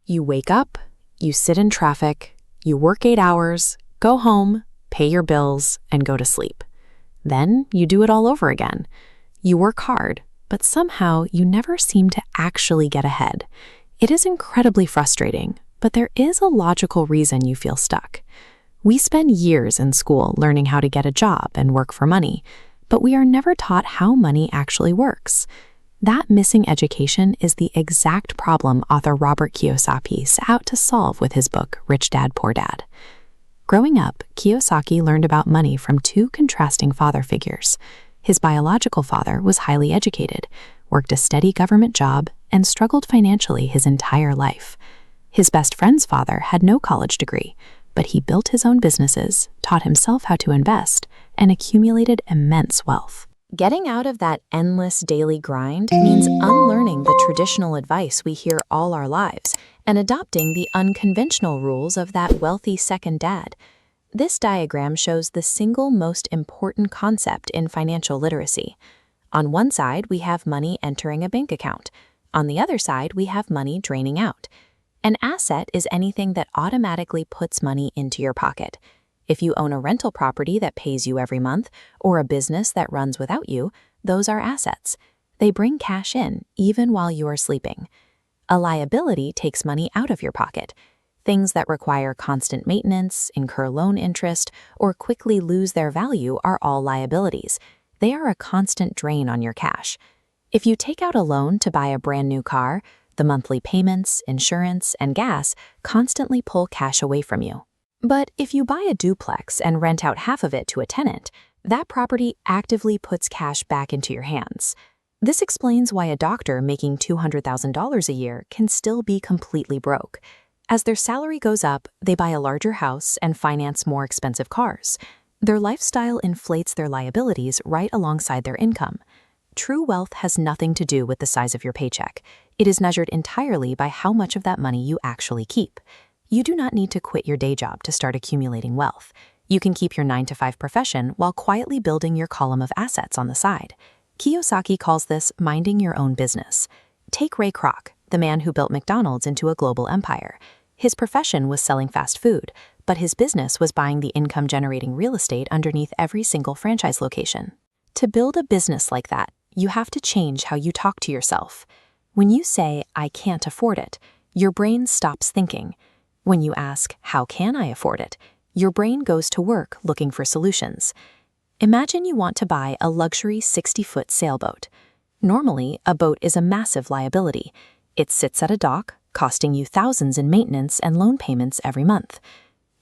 You wake up, you sit in traffic, you work 8 hours, go home, pay your bills, and go to sleep. Then you do it all over again. You work hard, but somehow you never seem to actually get ahead. It is incredibly frustrating, but there is a logical reason you feel stuck. We spend years in school learning how to get a job and work for money, but we are never taught how money actually works. That missing education is the exact problem author Robert Kiyosaki set out to solve with his book, Rich Dad, Poor Dad. Growing up, Kiyosaki learned about money from two contrasting father figures. His biological father was highly educated, worked a steady government job, and struggled financially his entire life. His best friend's father had no college degree, but he built his own businesses, taught himself how to invest, and accumulated immense wealth. Getting out of that endless daily grind means unlearning the traditional advice we hear all our lives and adopting the unconventional rules of that wealthy second dad. This diagram shows the single most important concept in financial literacy. On one side, we have money entering a bank account. On the other side, we have money draining out. An asset is anything that automatically puts money into your pocket. If you own a rental property that pays you every month, or a business that runs without you, those are assets. They bring cash in, even while you are sleeping. A liability takes money out of your pocket. Things that require constant maintenance, incur loan interest, or quickly lose their value are all liabilities. They are a constant drain on your cash. If you take out a loan to buy a brand new car, the monthly payments, insurance, and gas constantly pull cash away from you. But if you buy a duplex and rent out half of it to a tenant, that property actively puts cash back into your hands. This explains why a doctor making $200,000 a year can still be completely broke. As their salary goes up, they buy a larger house and finance more expensive cars. Their lifestyle inflates their liabilities right alongside their income. True wealth has nothing to do with the size of your paycheck. It is measured entirely by how much of that money you actually keep. You do not need to quit your day job to start accumulating wealth. You can keep your 9-to-5 profession while quietly building your column of assets on the side. Kiyosaki calls this minding your own business. Take Ray Kroc, the man who built McDonald's into a global empire. His profession was selling fast food, but his business was buying the income-generating real estate underneath every single franchise location. To build a business like that, you have to change how you talk to yourself. When you say, "I can't afford it," your brain stops thinking. When you ask, "How can I afford it?" your brain goes to work looking for solutions. Imagine you want to buy a luxury 60-foot sailboat. Normally, a boat is a massive liability. It sits at a dock, costing you thousands in maintenance and loan payments every month.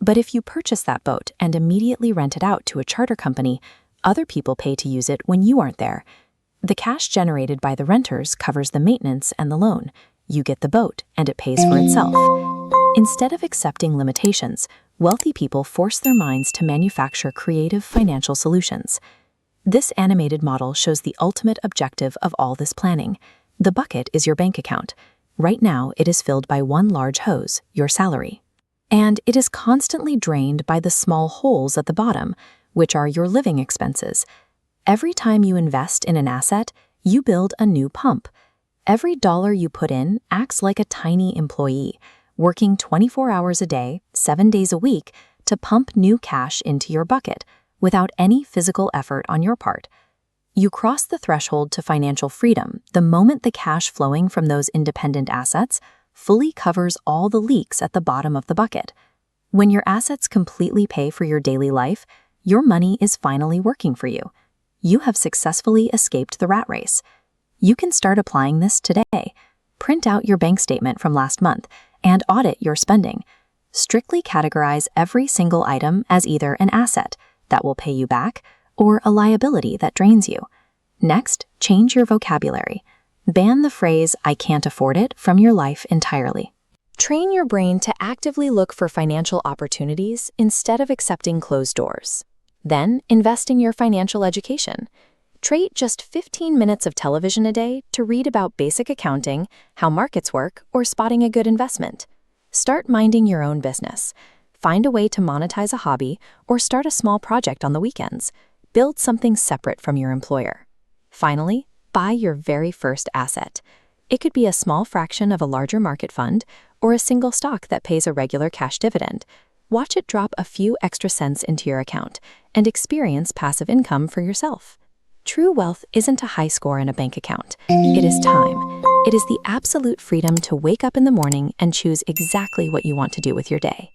But if you purchase that boat and immediately rent it out to a charter company, other people pay to use it when you aren't there. The cash generated by the renters covers the maintenance and the loan. You get the boat, and it pays for itself. Instead of accepting limitations, wealthy people force their minds to manufacture creative financial solutions. This animated model shows the ultimate objective of all this planning. The bucket is your bank account. Right now, it is filled by one large hose, your salary. And it is constantly drained by the small holes at the bottom, which are your living expenses. Every time you invest in an asset, you build a new pump. Every dollar you put in acts like a tiny employee, working 24 hours a day, 7 days a week, to pump new cash into your bucket without any physical effort on your part. You cross the threshold to financial freedom the moment the cash flowing from those independent assets fully covers all the leaks at the bottom of the bucket. When your assets completely pay for your daily life, your money is finally working for you. You have successfully escaped the rat race. You can start applying this today. Print out your bank statement from last month and audit your spending. Strictly categorize every single item as either an asset that will pay you back or a liability that drains you. Next, change your vocabulary. Ban the phrase, "I can't afford it," from your life entirely. Train your brain to actively look for financial opportunities instead of accepting closed doors. Then, invest in your financial education. Trade just 15 minutes of television a day to read about basic accounting, how markets work, or spotting a good investment. Start minding your own business. Find a way to monetize a hobby or start a small project on the weekends. Build something separate from your employer. Finally, buy your very first asset. It could be a small fraction of a larger market fund or a single stock that pays a regular cash dividend. Watch it drop a few extra cents into your account and experience passive income for yourself. True wealth isn't a high score in a bank account. It is time. It is the absolute freedom to wake up in the morning and choose exactly what you want to do with your day.